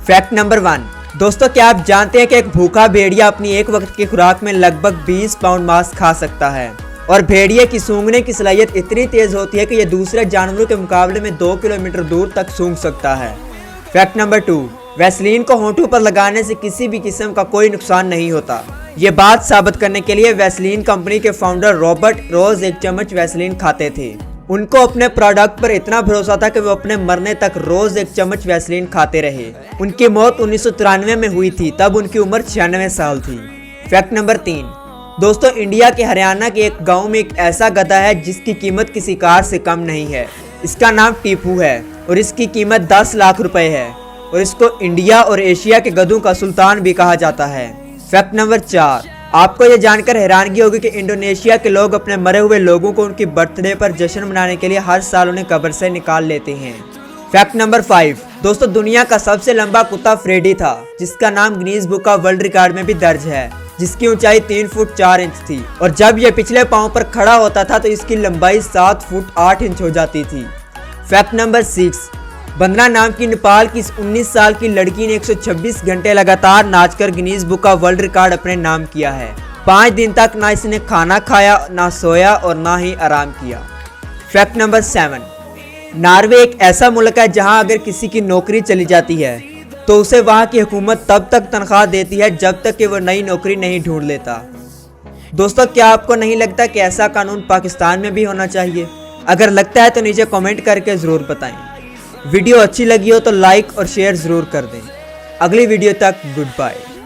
Fact number 1। दोस्तों, क्या आप जानते हैं कि एक भूखा भेड़िया अपनी एक वक्त की खुराक में लगभग 20 पाउंड मांस खा सकता है और भेड़िए की सूंघने की सलाहियत इतनी तेज होती है कि यह दूसरे जानवरों के मुकाबले में 2 किलोमीटर दूर तक सूंघ सकता है। Fact number 2। वैसलीन को होंठों पर लगाने से किसी भी किस्म का कोई नुकसान नहीं होता। ये बात साबित करने के लिए वैसलीन कंपनी के फाउंडर रॉबर्ट रोज 1 चम्मच वैसलीन खाते थे। उनको अपने प्रोडक्ट पर इतना भरोसा था कि वो अपने मरने तक रोज 1 चम्मच वैसलीन खाते रहे। उनकी मौत 1993 में हुई थी, तब उनकी उम्र 96 साल थी। Fact number 3। दोस्तों, इंडिया के हरियाणा के एक गांव में एक ऐसा गधा है जिसकी कीमत किसी कार से कम नहीं है। इसका नाम टीपू है और इसकी कीमत 10 लाख रुपए है और इसको इंडिया और एशिया के गधों का सुल्तान भी कहा जाता है। Fact number 4। आपको यह जानकर हैरानगी होगी कि इंडोनेशिया के लोग अपने मरे हुए लोगों को उनकी बर्थडे पर जश्न मनाने के लिए हर साल उन्हें कब्र से निकाल लेते हैं। Fact number 5। दोस्तों, दुनिया का सबसे लंबा कुत्ता फ्रेडी था, जिसका नाम Guinness book of world record में भी दर्ज है, जिसकी ऊंचाई 3 फुट 4 इंच थी और जब यह पिछले पांव पर खड़ा होता था तो इसकी लंबाई 7 फुट 8 इंच हो जाती थी। Fact number 6। वंदना नाम की नेपाल की 19 साल की लड़की ने 126 घंटे लगातार नाचकर Guinness book of world record अपने नाम किया है। 5 दिन तक ना इसने खाना खाया, ना सोया और ना ही आराम किया। Fact number 7। नॉर्वे एक ऐसा मुल्क है जहां अगर किसी की नौकरी चली जाती है तो उसे वहां की हुकूमत तब तक तनख्वाह देती है जब तक कि वो नई नौकरी नहीं ढूंढ लेता। दोस्तों, क्या आपको नहीं लगता कि ऐसा कानून पाकिस्तान में भी होना चाहिए? अगर लगता है तो नीचे कमेंट करके ज़रूर बताएं। वीडियो अच्छी लगी हो तो लाइक और शेयर ज़रूर कर दें। अगली वीडियो तक गुड बाय।